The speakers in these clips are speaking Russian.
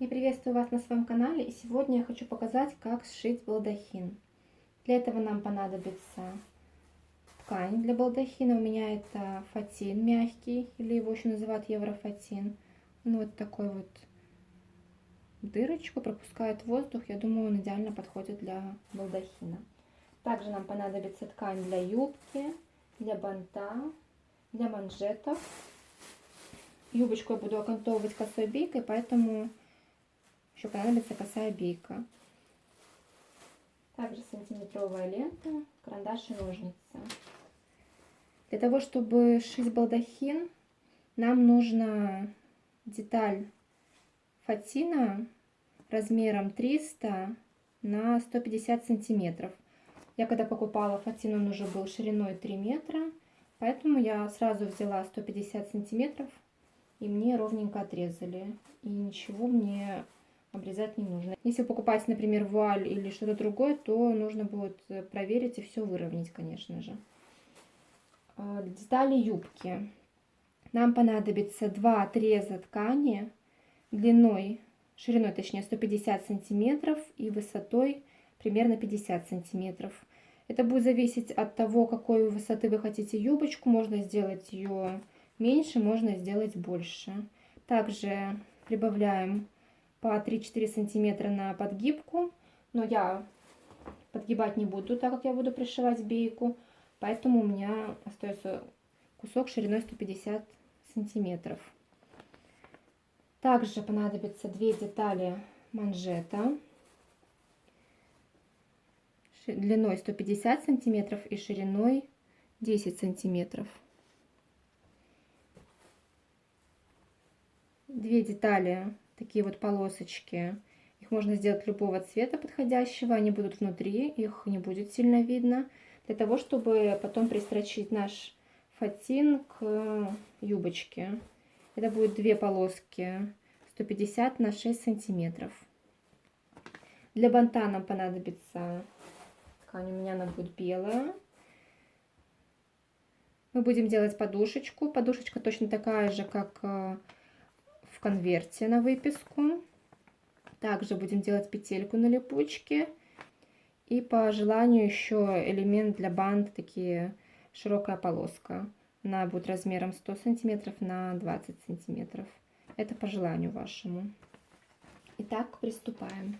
Я приветствую вас на своем канале, и сегодня я хочу показать, как сшить балдахин. Для этого нам понадобится ткань для балдахина. У меня это фатин мягкий, или его еще называют еврофатин. Он вот такой вот дырочку пропускает воздух. Я думаю, он идеально подходит для балдахина. Также нам понадобится ткань для юбки, для банта, для манжетов. Юбочку я буду окантовывать косой бейкой, поэтому еще понадобится косая бейка. Также сантиметровая лента, карандаш и ножницы. Для того, чтобы сшить балдахин, нам нужна деталь фатина размером 300 на 150 сантиметров. Я когда покупала фатин, он уже был шириной 3 метра, поэтому я сразу взяла 150 сантиметров, и мне ровненько отрезали. И ничего мне обрезать не нужно. Если покупать, например, вуаль или что-то другое, то нужно будет проверить и все выровнять, конечно же. Детали юбки. Нам понадобится 2 отреза ткани шириной точнее 150 сантиметров и высотой примерно 50 сантиметров. Это будет зависеть от того, какой высоты вы хотите юбочку. Можно сделать ее меньше, можно сделать больше. Также прибавляем по 3-4 сантиметра на подгибку, но я подгибать не буду, так как я буду пришивать бейку, поэтому у меня остается кусок шириной 150 сантиметров. Также понадобится 2 детали манжета длиной 150 сантиметров и шириной 10 сантиметров. 2 детали, такие вот полосочки, их можно сделать любого цвета подходящего, они будут внутри, их не будет сильно видно, для того, чтобы потом пристрочить наш фатин к юбочке. Это будет 2 полоски 150 на 6 сантиметров. Для банта нам понадобится ткань, у меня она будет белая. Мы будем делать подушечку. Подушечка точно такая же, как в конверте на выписку. Также будем делать петельку на липучке. И по желанию еще элемент для банта, такие широкая полоска. Она будет размером 100 сантиметров на 20 сантиметров. Это по желанию вашему. Итак, приступаем.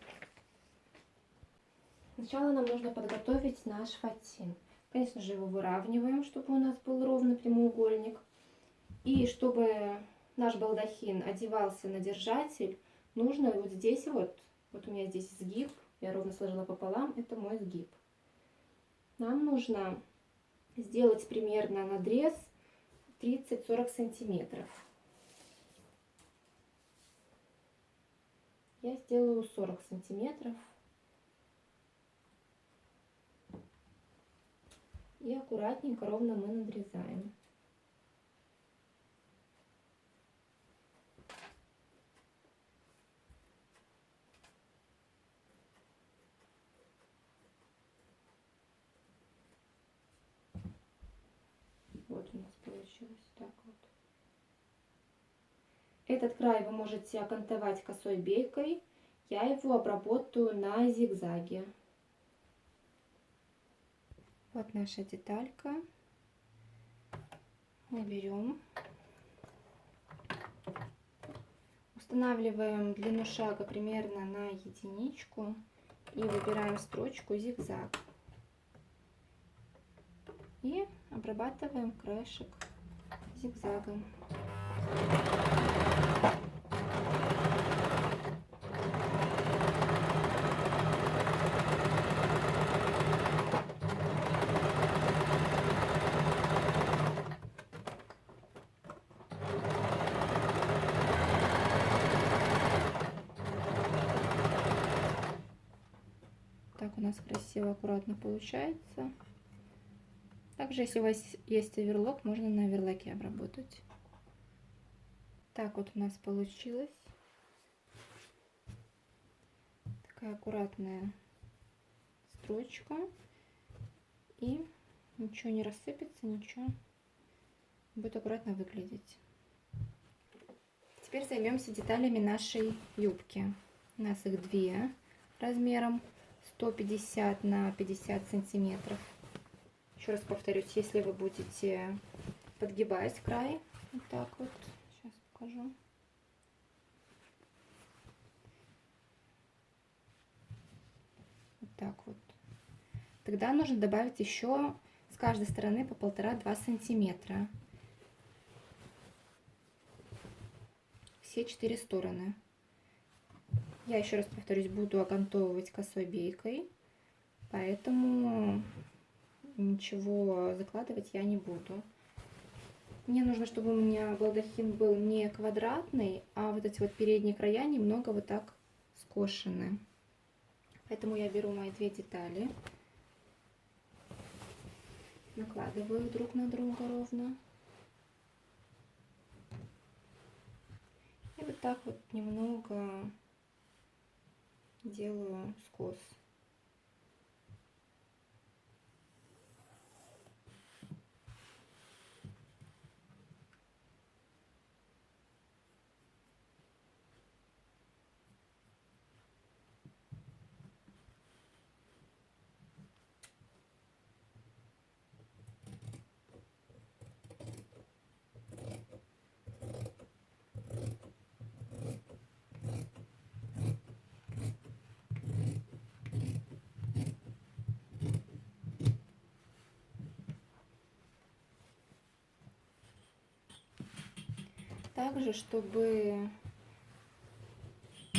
Сначала нам нужно подготовить наш фатин. Конечно же, его выравниваем, чтобы у нас был ровный прямоугольник. И чтобы наш балдахин одевался на держатель, нужно вот здесь вот у меня здесь сгиб, я ровно сложила пополам, это мой сгиб. Нам нужно сделать примерно надрез 30-40 сантиметров. Я сделаю 40 сантиметров. И аккуратненько, ровно мы надрезаем. Вот у нас получилось так вот. Этот край вы можете окантовать косой бейкой. Я его обработаю на зигзаге. Вот наша деталька. Мы берем, устанавливаем длину шага примерно на единичку и выбираем строчку зигзаг. И обрабатываем краешек зигзагом. Так у нас красиво, аккуратно получается. Также, если у вас есть оверлок, можно на оверлоке обработать. Так вот у нас получилось. Такая аккуратная строчка. И ничего не рассыпется, ничего. Будет аккуратно выглядеть. Теперь займемся деталями нашей юбки. У нас их две размером 150 на 50 сантиметров. Еще раз повторюсь, если вы будете подгибать край, вот так вот, сейчас покажу. Вот так вот. Тогда нужно добавить еще с каждой стороны по 1,5-2 сантиметра. Все 4 стороны. Я еще раз повторюсь, буду окантовывать косой бейкой, поэтому ничего закладывать я не буду. Мне нужно, чтобы у меня балдахин был не квадратный, а вот эти вот передние края немного вот так скошены. Поэтому я беру мои две детали, накладываю друг на друга ровно. И вот так вот немного делаю скос. Также, чтобы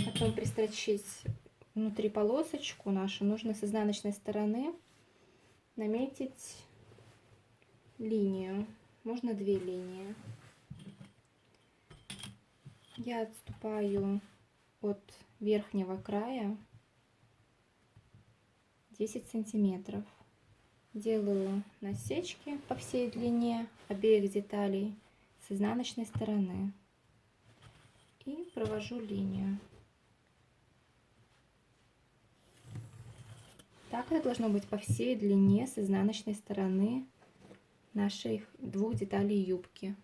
потом пристрочить внутри полосочку нашу, нужно с изнаночной стороны наметить линию. Можно 2 линии. Я отступаю от верхнего края 10 сантиметров. Делаю насечки по всей длине обеих деталей с изнаночной стороны и провожу линию. Так это должно быть по всей длине с изнаночной стороны наших двух деталей юбки.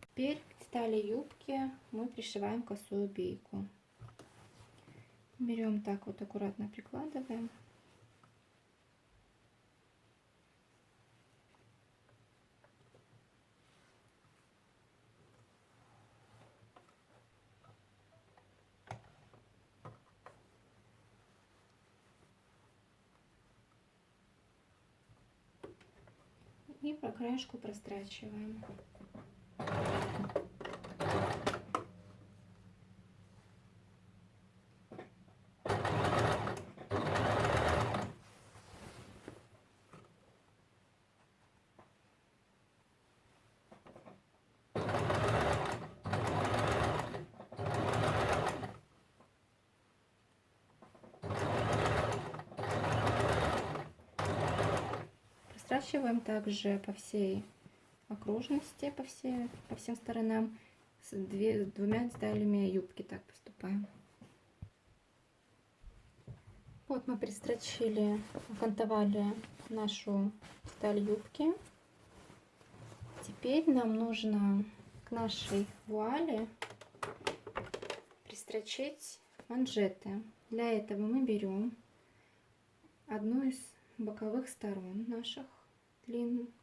Теперь к детали юбки мы пришиваем косую бейку. Берем так вот, аккуратно прикладываем. И по краешку прострачиваем. Прострачиваем также по всей окружности, по всем сторонам с двумя деталями юбки. Так поступаем. Вот мы пристрочили, окантовали нашу деталь юбки. Теперь нам нужно к нашей вуале пристрочить манжеты. Для этого мы берем одну из боковых сторон наших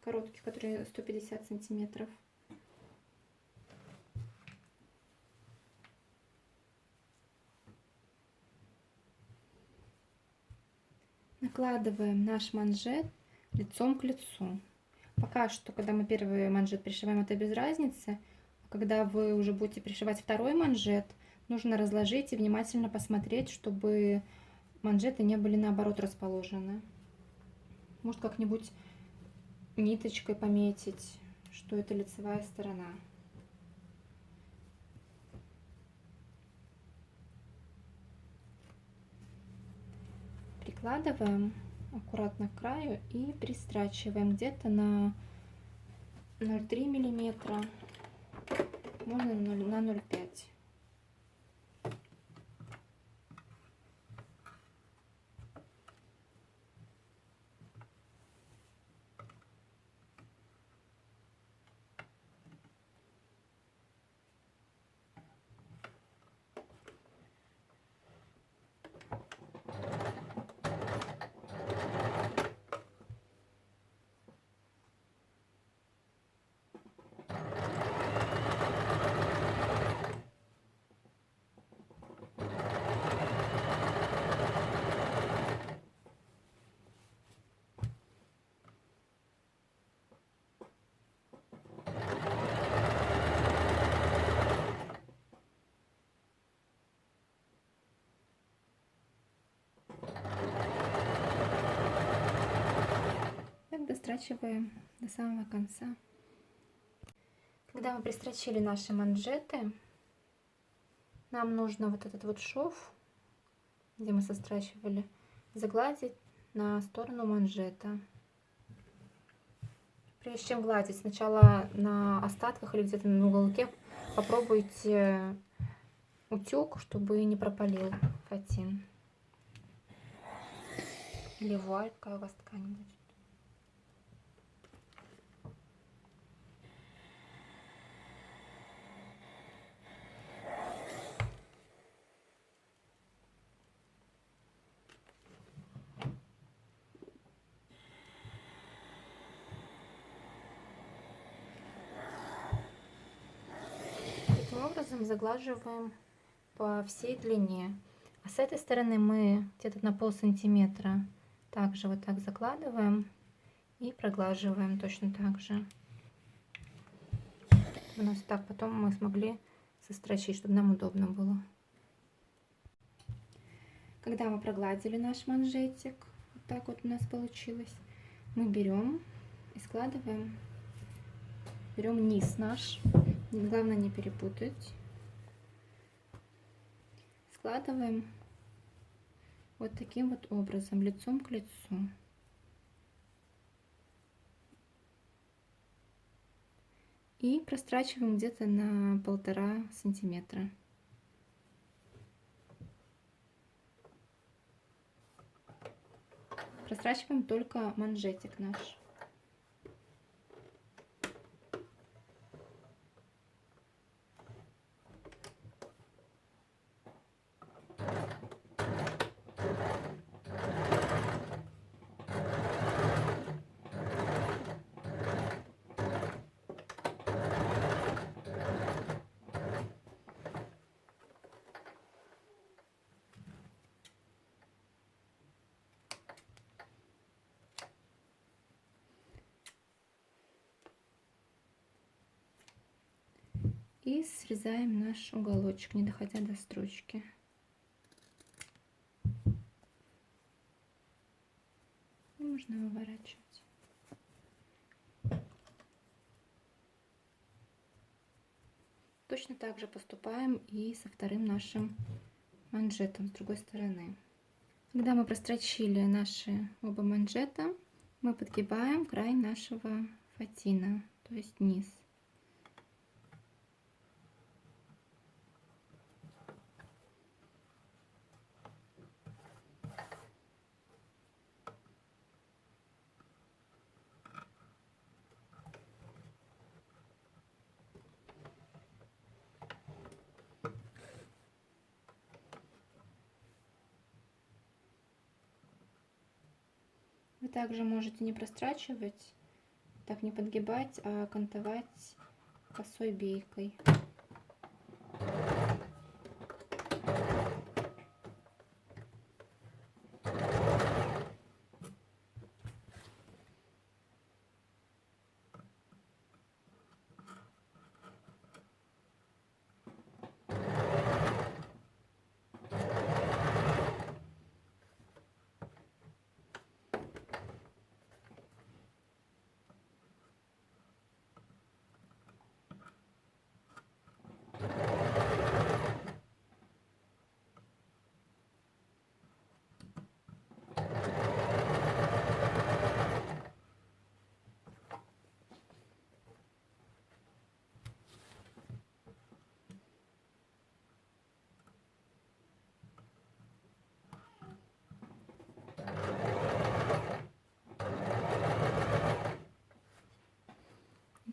коротких, которые 150 сантиметров. Накладываем наш манжет лицом к лицу. Пока что, когда мы первый манжет пришиваем, это без разницы. Когда вы уже будете пришивать второй манжет, нужно разложить и внимательно посмотреть, чтобы манжеты не были наоборот расположены. Может, как-нибудь ниточкой пометить, что это лицевая сторона. Прикладываем аккуратно к краю и пристрачиваем где-то на 0,3 миллиметра, можно на 0,5. так дострачиваем до самого конца. Когда мы пристрочили наши манжеты, нам нужно вот этот вот шов, где мы сострачивали, загладить на сторону манжета. Прежде чем гладить, сначала на остатках или где-то на уголке попробуйте утюг, чтобы не пропалил фатин. Или вуаль, какая у вас ткань будет. Таким образом заглаживаем по всей длине. А с этой стороны мы где-то на полсантиметра также вот так закладываем и проглаживаем точно так же. У нас так потом мы смогли сострочить, чтобы нам удобно было. Когда мы прогладили наш манжетик, вот так вот у нас получилось, мы берем и складываем, берем низ наш, главное не перепутать, складываем вот таким вот образом, лицом к лицу. И прострачиваем где-то на 1,5 сантиметра. Прострачиваем только манжетик наш. И срезаем наш уголочек, не доходя до строчки. И можно выворачивать. Точно так же поступаем и со вторым нашим манжетом с другой стороны. Когда мы прострочили наши оба манжета, мы подгибаем край нашего фатина, то есть низ. Вы также можете не прострачивать, так не подгибать, а кантовать косой бейкой.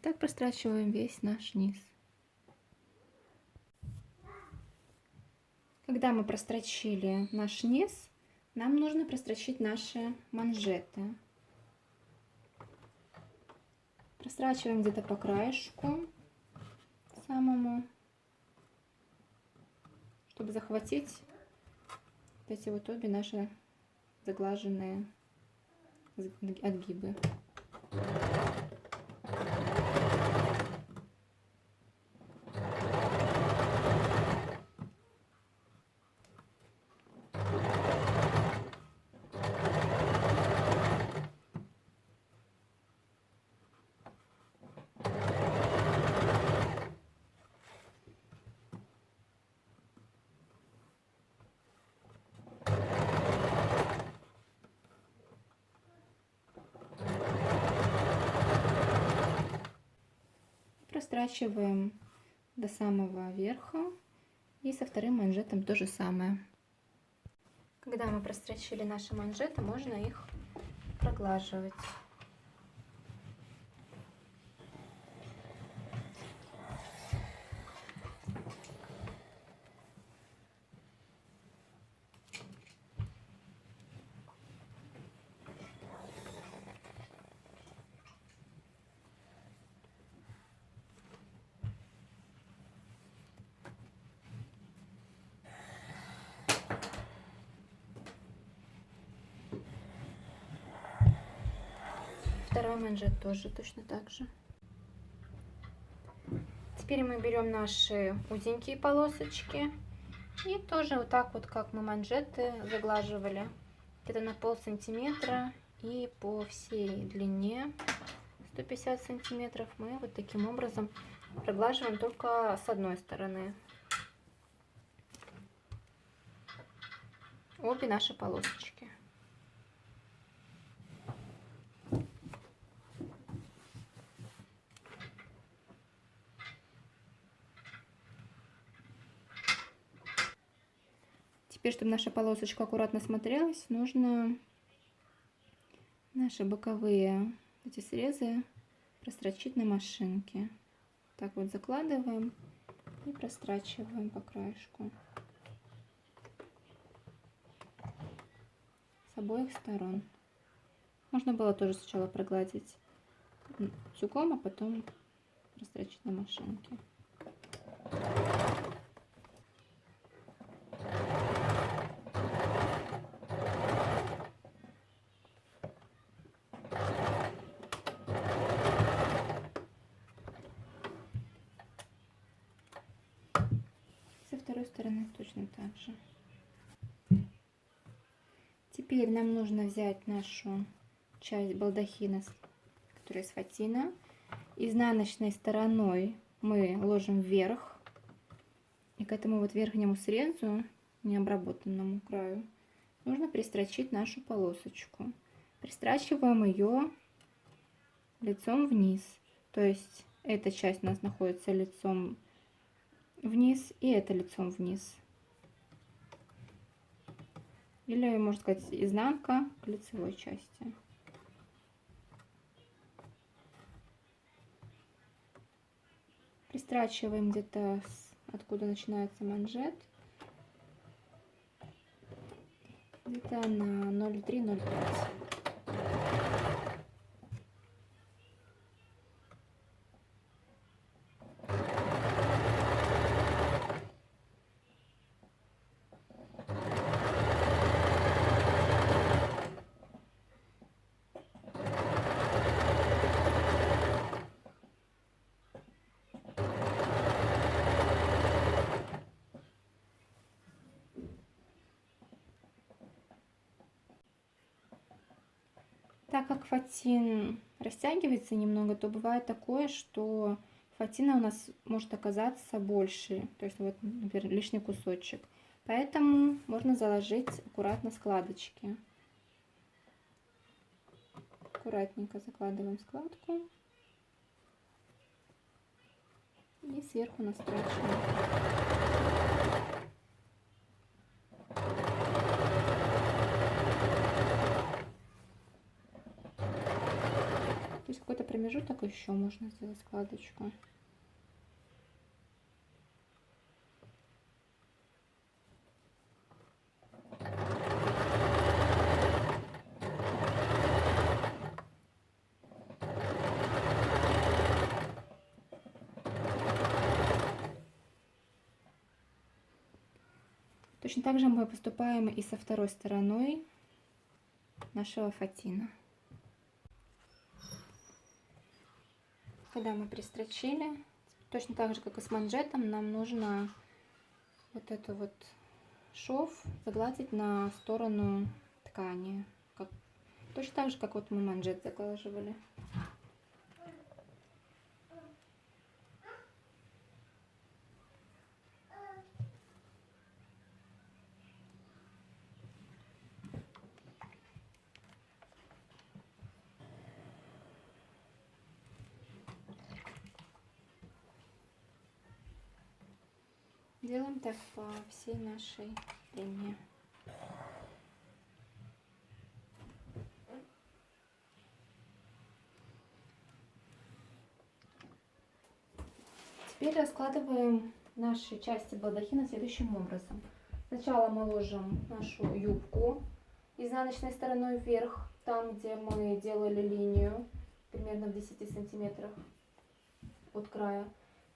Так прострачиваем весь наш низ. Когда мы прострочили наш низ, нам нужно прострочить наши манжеты. Прострачиваем где-то по краешку самому, чтобы захватить вот эти вот обе наши заглаженные отгибы. прострачиваем до самого верха. И со вторым манжетом то же самое. Когда мы прострочили наши манжеты, можно их проглаживать. Второй манжет тоже точно так же. Теперь мы берем наши узенькие полосочки и тоже вот так вот, как мы манжеты заглаживали, где-то на полсантиметра и по всей длине 150 сантиметров, мы вот таким образом проглаживаем только с одной стороны обе наши полосочки. Теперь, чтобы наша полосочка аккуратно смотрелась, нужно наши боковые эти срезы прострочить на машинке. Так вот закладываем и прострачиваем по краешку с обоих сторон. Можно было тоже сначала прогладить утюгом, а потом прострочить на машинке. Со второй стороны точно так же. Теперь нам нужно взять нашу часть балдахина, которая из фатина. Изнаночной стороной мы ложим вверх. И к этому вот верхнему срезу, необработанному краю, нужно пристрочить нашу полосочку. Пристрачиваем ее лицом вниз. То есть эта часть у нас находится лицом вниз и это лицом вниз. Или, можно сказать, изнанка к лицевой части. Пристрачиваем где-то откуда начинается манжет, где-то на 0,3-0,5. Так как фатин растягивается немного, то бывает такое, что фатина у нас может оказаться больше, то есть вот, например, лишний кусочек. Поэтому можно заложить аккуратно складочки. Аккуратненько закладываем складку и сверху настрачиваем. То есть какой-то промежуток еще можно сделать складочку. Точно так же мы поступаем и со второй стороной нашего фатина. Когда мы пристрочили, точно так же, как и с манжетом, нам нужно вот эту вот шов загладить на сторону ткани. Точно так же, как вот мы манжет заглаживали. Делаем так по всей нашей линии. Теперь раскладываем наши части балдахина следующим образом. Сначала мы ложим нашу юбку изнаночной стороной вверх, там, где мы делали линию, примерно в 10 сантиметрах от края.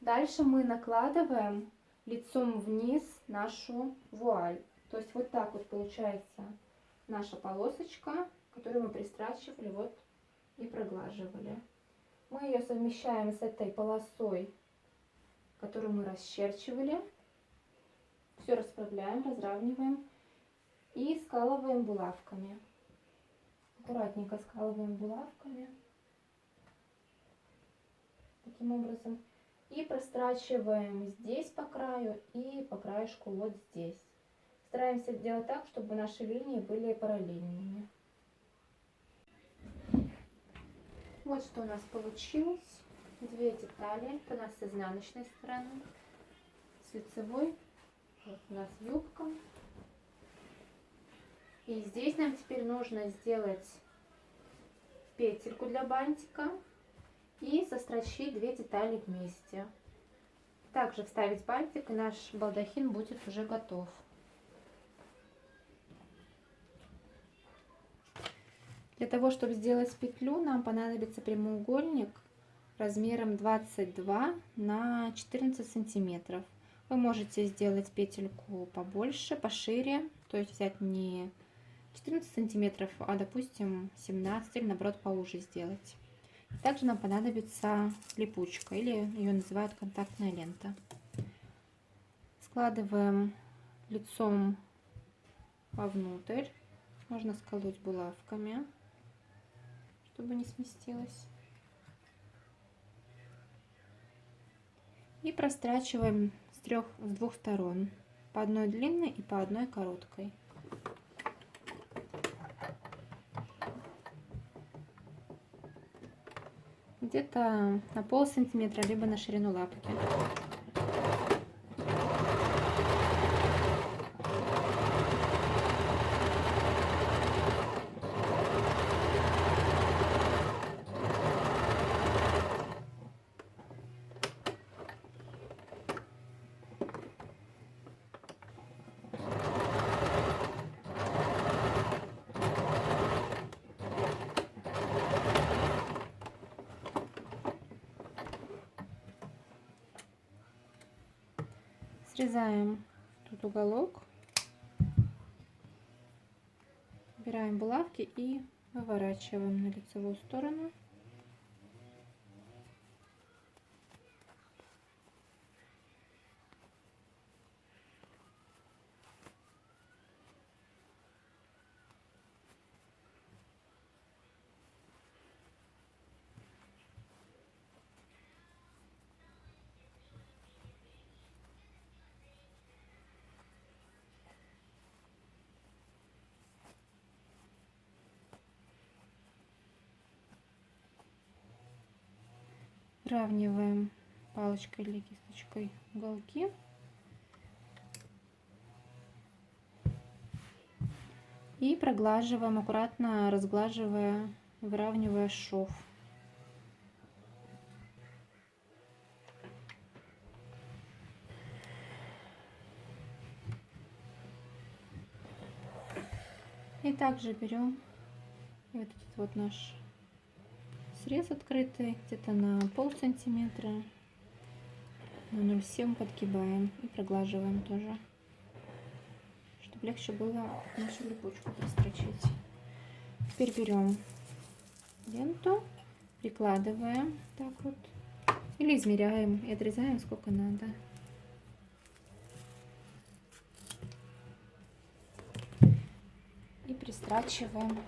Дальше мы накладываем лицом вниз нашу вуаль. То есть вот так вот получается наша полосочка, которую мы пристрачивали вот и проглаживали. Мы ее совмещаем с этой полосой, которую мы расчерчивали. Все расправляем, разравниваем и скалываем булавками. Аккуратненько скалываем булавками. Таким образом. И прострачиваем здесь по краю и по краешку вот здесь. Стараемся делать так, чтобы наши линии были параллельными. Вот что у нас получилось. Две детали. Это у нас с изнаночной стороны, с лицевой. Вот у нас юбка. И здесь нам теперь нужно сделать петельку для бантика и сострочить две детали вместе. Также вставить бантик, и наш балдахин будет уже готов. Для того, чтобы сделать петлю, нам понадобится прямоугольник размером 22 на 14 сантиметров. Вы можете сделать петельку побольше, пошире, то есть взять не 14 сантиметров, а допустим 17, или наоборот поуже сделать. Также нам понадобится липучка, или ее называют контактная лента. Складываем лицом вовнутрь. Можно сколоть булавками, чтобы не сместилось. И прострачиваем с двух сторон, по одной длинной и по одной короткой. Где-то на полсантиметра, либо на ширину лапки. Срезаем тут уголок, убираем булавки и выворачиваем на лицевую сторону. Выравниваем палочкой или кисточкой уголки. И проглаживаем, аккуратно разглаживая, выравнивая шов. И также берем вот этот вот наш срез открытый, где-то на полсантиметра, на 0,7 подгибаем и проглаживаем тоже, чтобы легче было нашу липучку прострочить. Теперь берем ленту, прикладываем так вот, или измеряем и отрезаем сколько надо. И пристрачиваем.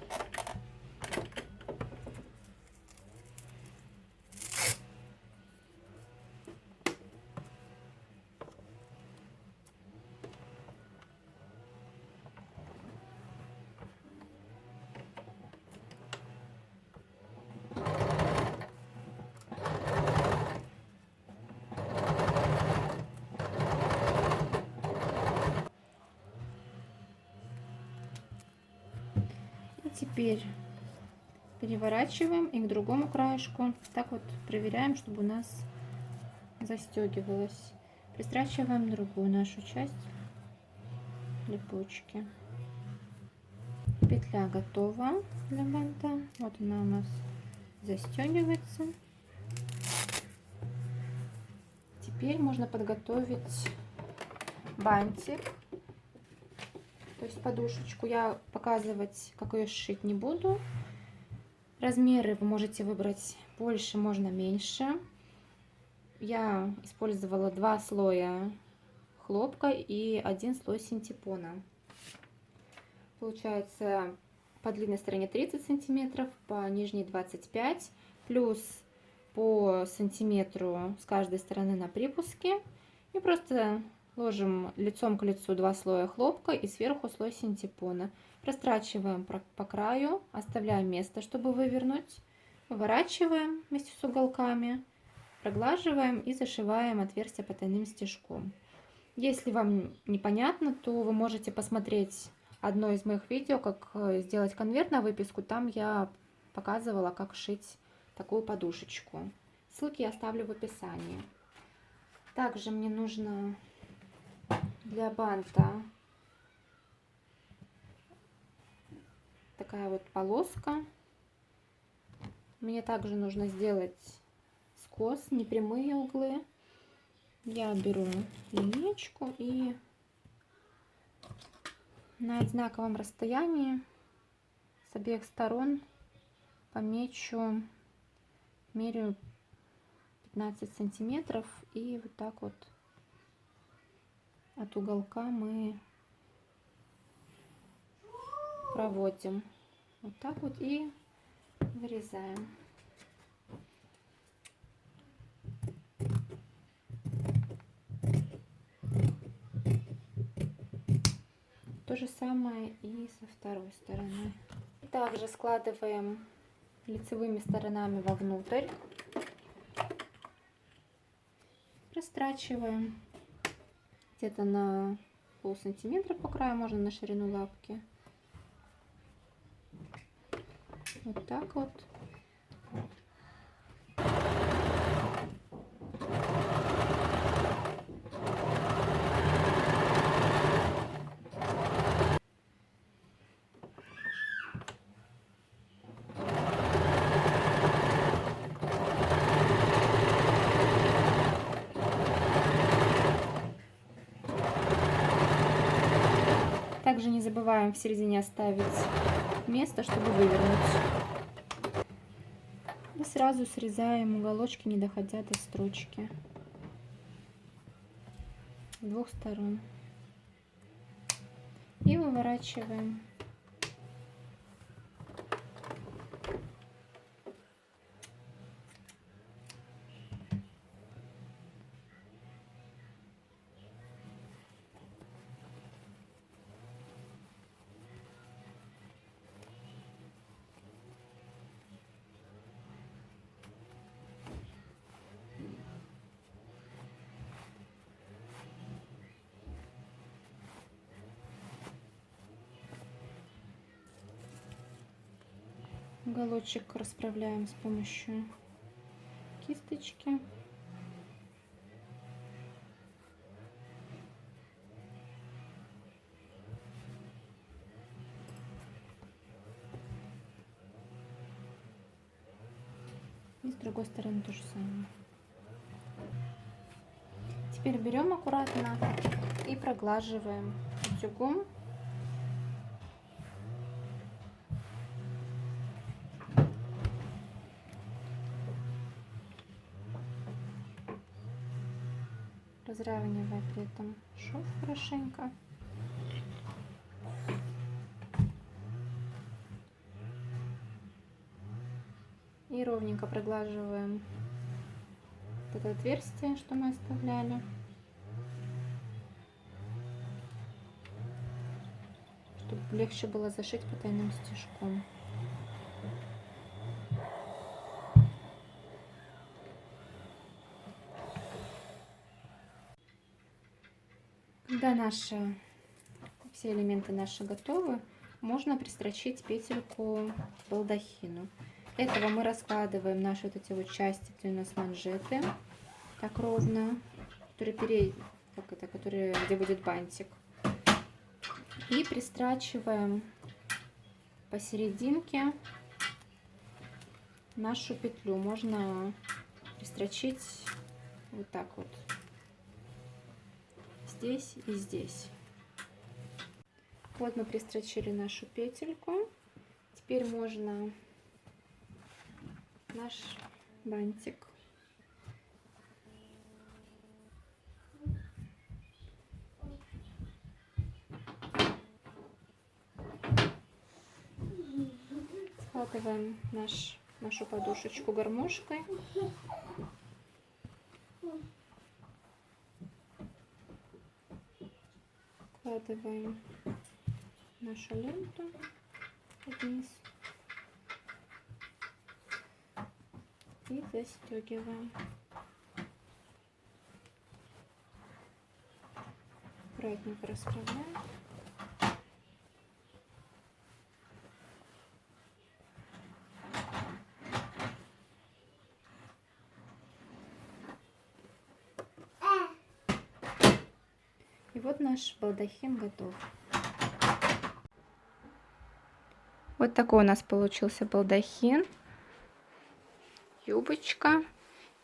Теперь переворачиваем и к другому краешку. Так вот проверяем, чтобы у нас застегивалось. Пристрачиваем другую нашу часть липучки. Петля готова для банта. Вот она у нас застегивается. Теперь можно подготовить бантик, то есть подушечку. Я показывать, как ее сшить, не буду. Размеры вы можете выбрать больше, можно меньше. Я использовала 2 слоя хлопка и 1 слой синтепона. Получается по длинной стороне 30 сантиметров, по нижней 25, плюс по сантиметру с каждой стороны на припуске. И просто ложим лицом к лицу 2 слоя хлопка и сверху слой синтепона. Растрачиваем по краю, оставляем место, чтобы вывернуть. Выворачиваем вместе с уголками, проглаживаем и зашиваем отверстие потайным стежком. Если вам непонятно, то вы можете посмотреть одно из моих видео, как сделать конверт на выписку. Там я показывала, как шить такую подушечку. Ссылки я оставлю в описании. Также мне нужно для банта такая вот полоска. Мне также нужно сделать скос, непрямые углы. Я беру линейку и на одинаковом расстоянии с обеих сторон помечу, меряю 15 сантиметров, и вот так вот от уголка мы проводим вот так вот и вырезаем. То же самое и со второй стороны. Также складываем лицевыми сторонами вовнутрь, растрачиваем где-то на полсантиметра по краю, можно на ширину лапки. Вот так вот. Также не забываем в середине оставить место, чтобы вывернуть. И сразу срезаем уголочки, не доходя до строчки с двух сторон. И выворачиваем. Уголочек расправляем с помощью кисточки. И с другой стороны то же самое. Теперь берем аккуратно и проглаживаем утюгом. Разравнивая при этом шов хорошенько. И ровненько проглаживаем это отверстие, что мы оставляли, чтобы легче было зашить потайным стежком. Когда все элементы наши готовы, можно пристрочить петельку к балдахину. Для этого мы раскладываем наши вот эти вот части, где у нас манжеты, так ровно, которые где будет бантик. И пристрачиваем посерединке нашу петлю. Можно пристрочить вот так вот, здесь и здесь. Вот мы пристрочили нашу петельку. Теперь можно наш бантик складываем нашу подушечку гармошкой. Складываем нашу ленту вниз и застегиваем. Аккуратненько расправляем. И вот наш балдахин готов. Вот такой у нас получился балдахин. Юбочка.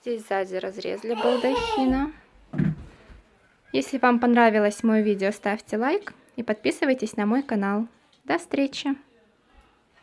Здесь сзади разрез для балдахина. Если вам понравилось мое видео, ставьте лайк и подписывайтесь на мой канал. До встречи!